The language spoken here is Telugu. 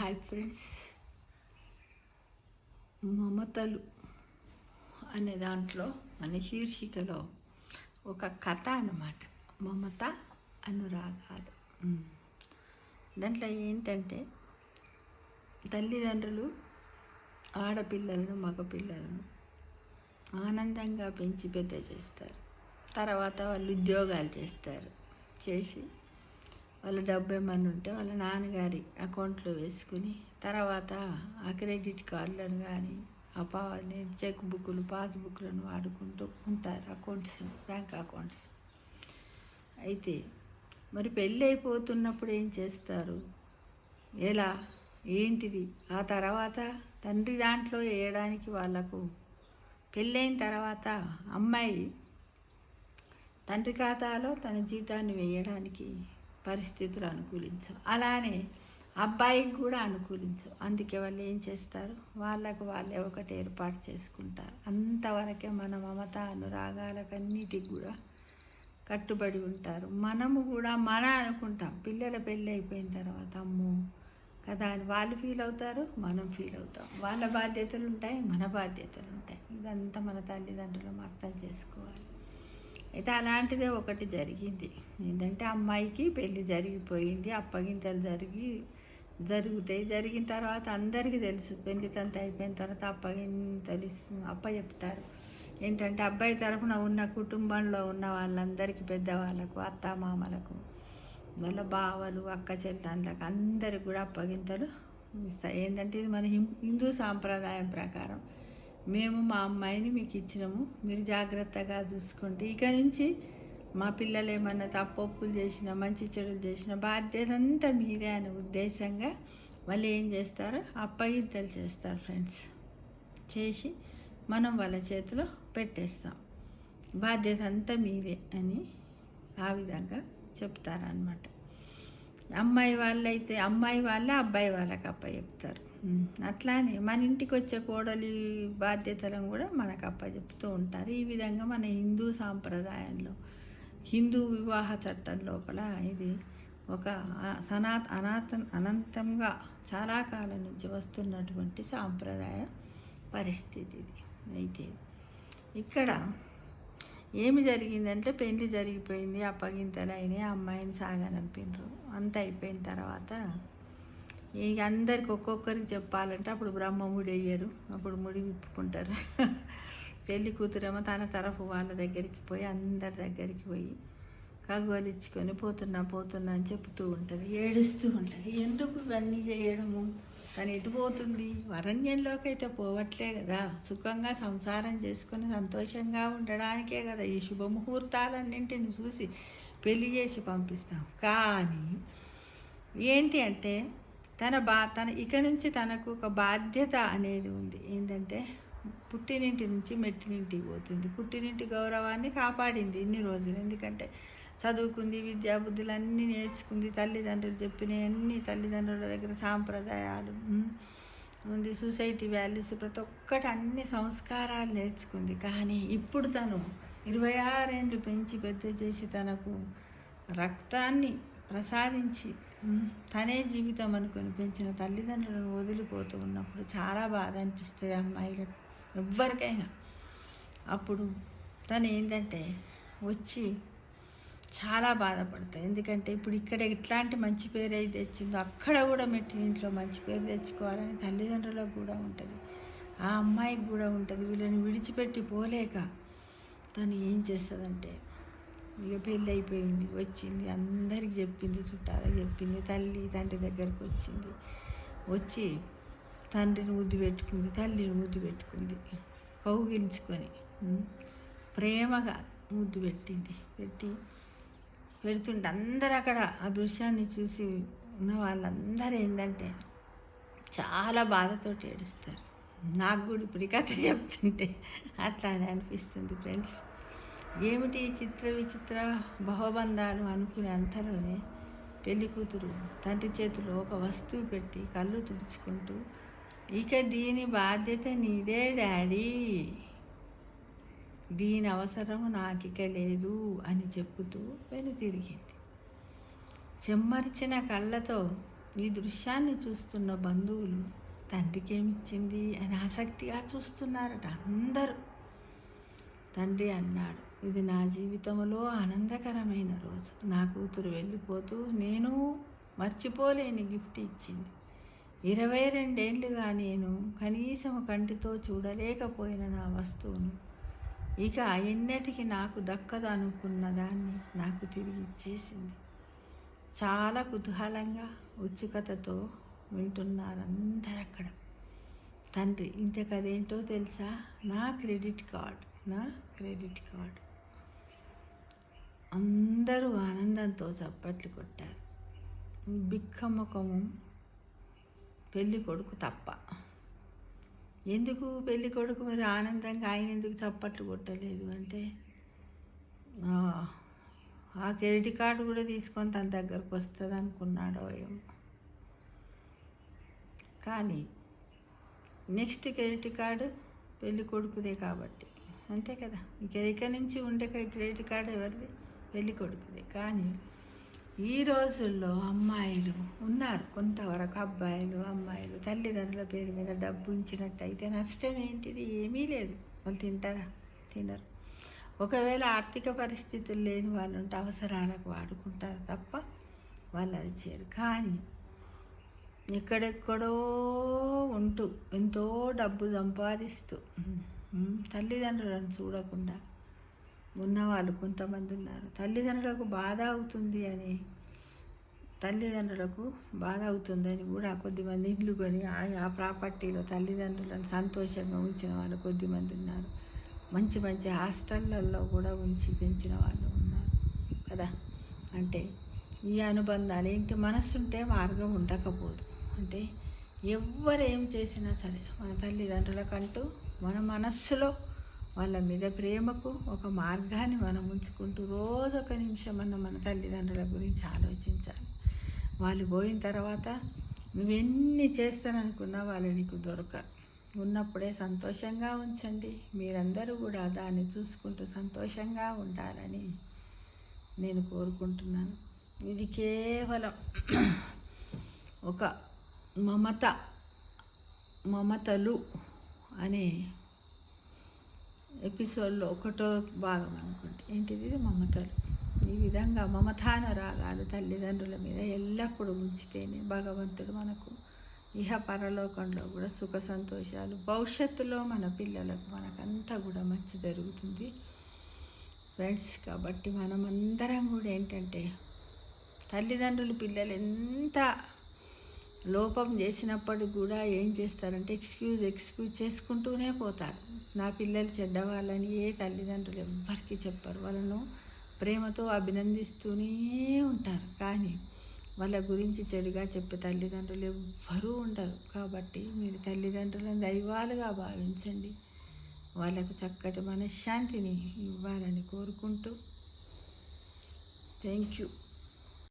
హాయ్ ఫ్రెండ్స్, మమతలు అనే దాంట్లో మన శీర్షికలో ఒక కథ అన్నమాట. మమత అనురాగాలు. దాంట్లో ఏంటంటే తల్లిదండ్రులు ఆడపిల్లలను మగపిల్లలను ఆనందంగా పెంచి పెద్ద చేస్తారు. తర్వాత వాళ్ళు ఉద్యోగాలు చేస్తారు. చేసి వాళ్ళ డబ్బు ఏమన్నా ఉంటే వాళ్ళ నాన్నగారి అకౌంట్లో వేసుకుని తర్వాత ఆ క్రెడిట్ కార్డులను కానీ చెక్ బుక్లు పాస్బుక్లను వాడుకుంటూ ఉంటారు. Bank accounts. అయితే మరి పెళ్ళి అయిపోతున్నప్పుడు ఏం చేస్తారు, ఎలా ఏంటిది, ఆ తర్వాత తండ్రి దాంట్లో వేయడానికి వాళ్ళకు పెళ్ళైన తర్వాత అమ్మాయి తండ్రి ఖాతాలో తన జీతాన్ని వేయడానికి పరిస్థితులు అనుకూలించవు. అలానే అబ్బాయికి కూడా అనుకూలించవు. అందుకే వాళ్ళు ఏం చేస్తారు, వాళ్ళే ఒకటి ఏర్పాటు చేసుకుంటారు. అంతవరకే మన మమత అనురాగాలకన్నిటికి కూడా కట్టుబడి ఉంటారు. మనము కూడా అనుకుంటాం. పిల్లల పెళ్ళి అయిపోయిన తర్వాత అమ్మో కదా అని వాళ్ళు ఫీల్ అవుతారు, మనం ఫీల్ అవుతాం. వాళ్ళ బాధ్యతలు ఉంటాయి, మన బాధ్యతలు ఉంటాయి. ఇదంతా మన తల్లిదండ్రులను అర్థం చేసుకోవాలి. అయితే అలాంటిదే ఒకటి జరిగింది. ఏంటంటే అమ్మాయికి పెళ్ళి జరిగిపోయింది, అప్పగింతలు జరుగుతాయి. జరిగిన తర్వాత అందరికీ తెలుసు, పెళ్లి తంత అయిపోయిన తర్వాత అప్పగింతలు చెప్తారు. ఏంటంటే అబ్బాయి తరఫున ఉన్న కుటుంబంలో ఉన్న వాళ్ళందరికీ, పెద్దవాళ్ళకు, అత్తామామలకు, వాళ్ళ బావలు, అక్క చెల్లెళ్ళకు అందరికి కూడా అప్పగింతలు ఇస్తాయి. ఏంటంటే ఇది మన హిందూ సాంప్రదాయం ప్రకారం మేము మా అమ్మాయిని మీకు ఇచ్చినాము, మీరు జాగ్రత్తగా చూసుకోండి. ఇక నుంచి మా పిల్లలు ఏమన్నా తప్పొప్పులు చేసినా, మంచి చెడులు చేసిన బాధ్యత అంతా మీదే అనే ఉద్దేశంగా వాళ్ళు ఏం చేస్తారు, అప్పగింతలు చేస్తారు ఫ్రెండ్స్. చేసి మనం వాళ్ళ చేతిలో పెట్టేస్తాం. బాధ్యత అంతా మీదే అని ఆ విధంగా చెప్తారనమాట. అమ్మాయి వాళ్ళే అబ్బాయి వాళ్ళకి అప్పచెప్తారు. అట్లానే మన ఇంటికి వచ్చే కోడలి బాధ్యతలను కూడా మనకు అప్పచెప్తూ ఉంటారు. ఈ విధంగా మన హిందూ సాంప్రదాయంలో, హిందూ వివాహ చట్టం లోపల ఇది ఒక అనంతంగా చాలా కాలం నుంచి వస్తున్నటువంటి సాంప్రదాయ పరిస్థితి ఇది. అయితే ఇక్కడ ఏమి జరిగిందంటే పెళ్లి జరిగిపోయింది, అప్పగింతలు అయినాయి, అమ్మాయిని సాగనంపినరు. అంత అయిపోయిన తర్వాత ఇక అందరికి ఒక్కొక్కరికి చెప్పాలంటే అప్పుడు బ్రహ్మముడి వేయరు, అప్పుడు ముడి విప్పుకుంటారు. పెళ్లి కూతురేమో తన తరఫు వాళ్ళ దగ్గరికి పోయి, అందరి దగ్గరికి పోయి కగువలిచ్చుకొని పోతున్నా అని చెప్తూ ఉంటుంది, ఏడుస్తూ ఉంటుంది. ఎందుకు ఇవన్నీ చేయడము, తను ఎటు పోతుంది, అరణ్యంలోకి అయితే పోవట్లే కదా, సుఖంగా సంసారం చేసుకొని సంతోషంగా ఉండడానికే కదా ఈ శుభముహూర్తాలన్నింటిని చూసి పెళ్లి చేసి పంపిస్తాం. కానీ ఏంటి అంటే తన ఇక నుంచి తనకు ఒక బాధ్యత అనేది ఉంది. ఏంటంటే పుట్టినింటి నుంచి మెట్టినింటికి పోతుంది. పుట్టినింటి గౌరవాన్ని కాపాడింది ఇన్ని రోజులు. ఎందుకంటే చదువుకుంది, విద్యాబుద్ధులన్నీ నేర్చుకుంది, తల్లిదండ్రులు చెప్పినవన్నీ, తల్లిదండ్రుల దగ్గర సాంప్రదాయాలు ఉంది, సొసైటీ వాల్యూస్, ప్రతి ఒక్కటి అన్ని సంస్కారాలు నేర్చుకుంది. కానీ ఇప్పుడు తను 26 ఏళ్ళు పెంచి పెద్ద చేసి తనకు రక్తాన్ని ప్రసాదించి తనే జీవితం అనుకొని పెంచిన తల్లిదండ్రులను వదిలిపోతూ ఉన్నప్పుడు చాలా బాధ అనిపిస్తుంది అమ్మాయిలకు, ఎవ్వరికైనా. అప్పుడు తను ఏంటంటే వచ్చి చాలా బాధపడతాయి. ఎందుకంటే ఇప్పుడు ఇక్కడ ఎట్లాంటి మంచి పేరు అయితే తెచ్చిందో అక్కడ కూడా ఇంట్లో మంచి పేరు తెచ్చుకోవాలని తల్లిదండ్రులకు కూడా ఉంటుంది, ఆ అమ్మాయికి కూడా ఉంటుంది. వీళ్ళని విడిచిపెట్టి పోలేక తను ఏం చేస్తుందంటే ఇక పెళ్ళి అయిపోయింది, వచ్చింది, అందరికి చెప్పింది, చుట్టాలకు చెప్పింది, తండ్రి దగ్గరకు వచ్చి తండ్రిని ముద్దు పెట్టుకుంది, తల్లిని ముద్దు పెట్టుకుంది, కౌగిలించుకొని ప్రేమగా ముద్దు పెడుతుంటే అందరూ అక్కడ ఆ దృశ్యాన్ని చూసి ఉన్న వాళ్ళందరూ ఏంటంటే చాలా బాధతోటి ఏడుస్తారు. నాకు కూడా ఇప్పుడు కథ చెప్తుంటే అట్లానే అనిపిస్తుంది ఫ్రెండ్స్. ఏమిటి విచిత్ర బహుబంధాలు అనుకునే అంతలోనే పెళ్లి కూతురు తండ్రి చేతిలో ఒక వస్తువు పెట్టి కళ్ళు తుడుచుకుంటూ, ఇక దీని బాధ్యత నీదే డాడీ, దీని అవసరం నాకిక లేదు అని చెప్పుతూ వెనుతిరిగింది. చెమ్మర్చిన కళ్ళతో ఈ దృశ్యాన్ని చూస్తున్న బంధువులు తండ్రికి ఏమిచ్చింది అని ఆసక్తిగా చూస్తున్నారట అందరూ. తండ్రి అన్నాడు, ఇది నా జీవితంలో ఆనందకరమైన రోజు. నా కూతురు వెళ్ళిపోతూ నేను మర్చిపోలేని గిఫ్ట్ ఇచ్చింది. 22 ఏళ్ళుగా నేను కనీసం కంటితో చూడలేకపోయిన నా వస్తువును ఇక ఎన్నటికి నాకు దక్కదు అనుకున్న దాన్ని నాకు తిరిగి ఇచ్చేసింది. చాలా కుతూహలంగా ఉత్సుకతతో వింటున్నారు అందరు అక్కడ. తండ్రి, ఇంతకదేంటో తెలుసా? నా క్రెడిట్ కార్డ్. అందరూ ఆనందంతో చప్పట్లు కొట్టారు. బిక్కముఖము పెళ్ళి కొడుకు తప్ప. ఎందుకు పెళ్ళి కొడుకు మరి ఆనందంగా ఆయన ఎందుకు చప్పట్లు కొట్టలేదు అంటే, ఆ క్రెడిట్ కార్డు కూడా తీసుకొని తన దగ్గరకు వస్తుంది అనుకున్నాడో ఏమో. కానీ నెక్స్ట్ క్రెడిట్ కార్డు పెళ్ళి కొడుకుదే కాబట్టి అంతే కదా. ఇక నుంచి ఉండే క్రెడిట్ కార్డు ఎవరిది? పెళ్ళి కొడుకుదే. కానీ ఈ రోజుల్లో అమ్మాయిలు ఉన్నారు, కొంతవరకు అబ్బాయిలు అమ్మాయిలు తల్లిదండ్రుల పేరు మీద డబ్బు ఉంచినట్టయితే నష్టం ఏంటిది? ఏమీ లేదు. వాళ్ళు తింటారా? తినరు. ఒకవేళ ఆర్థిక పరిస్థితులు లేని వాళ్ళు ఉంటే అవసరాలకు వాడుకుంటారు తప్ప వాళ్ళు అది చేయరు. కానీ ఎక్కడెక్కడో ఉంటూ ఎంతో డబ్బు సంపాదిస్తూ తల్లిదండ్రులను చూడకుండా ఉన్నవాళ్ళు కొంతమంది ఉన్నారు. తల్లిదండ్రులకు బాధ అవుతుందని కూడా కొద్దిమంది ఇల్లు కొని ఆ ప్రాపర్టీలో తల్లిదండ్రులను సంతోషంగా ఉంచిన వాళ్ళు కొద్దిమంది ఉన్నారు. మంచి మంచి హాస్టళ్ళల్లో కూడా ఉంచి పెంచిన వాళ్ళు ఉన్నారు కదా. అంటే ఈ అనుబంధాలు ఏంటి? మనస్సుంటే మార్గం ఉండకపోదు. అంటే ఎవరేం చేసినా సరే మన తల్లిదండ్రులకంటూ మన మనస్సులో వాళ్ళ మీద ప్రేమకు ఒక మార్గాన్ని మనం ఉంచుకుంటూ రోజు ఒక నిమిషం మన తల్లిదండ్రుల గురించి ఆలోచించాలి. వాళ్ళు పోయిన తర్వాత నువ్వెన్ని చేస్తాననుకున్నా వాళ్ళు నీకు దొరకరు. ఉన్నప్పుడే సంతోషంగా ఉంచండి. మీరందరూ కూడా దాన్ని చూసుకుంటూ సంతోషంగా ఉండాలని నేను కోరుకుంటున్నాను. ఇది కేవలం ఒక మమతలు అనే ఎపిసోడ్లో ఒకటో భాగం అనుకోండి. ఏంటిది? మమతలు. ఈ విధంగా మమతానురాగాలు తల్లిదండ్రుల మీద ఎల్లప్పుడూ ఉంచితేనే భగవంతుడు మనకు ఇహ పరలోకంలో కూడా సుఖ సంతోషాలు, భవిష్యత్తులో మన పిల్లలకు మనకంతా కూడా మంచి జరుగుతుంది ఫ్రెండ్స్. కాబట్టి మనమందరం కూడా ఏంటంటే తల్లిదండ్రులు పిల్లలు ఎంత లోపం చేసినప్పటికి కూడా ఏం చేస్తారంటే ఎక్స్క్యూజ్ చేసుకుంటూనే పోతారు. నా పిల్లలు చెడ్డవాళ్ళని ఏ తల్లిదండ్రులు ఎవ్వరికీ చెప్పరు. వాళ్ళను ప్రేమతో అభినందిస్తూనే ఉంటారు. కానీ వాళ్ళ గురించి చెడుగా చెప్పే తల్లిదండ్రులు ఎవ్వరూ ఉండరు. కాబట్టి మీరు తల్లిదండ్రులను దైవాలుగా భావించండి. వాళ్ళకు చక్కటి మనశ్శాంతిని ఇవ్వాలని కోరుకుంటూ థ్యాంక్ యూ.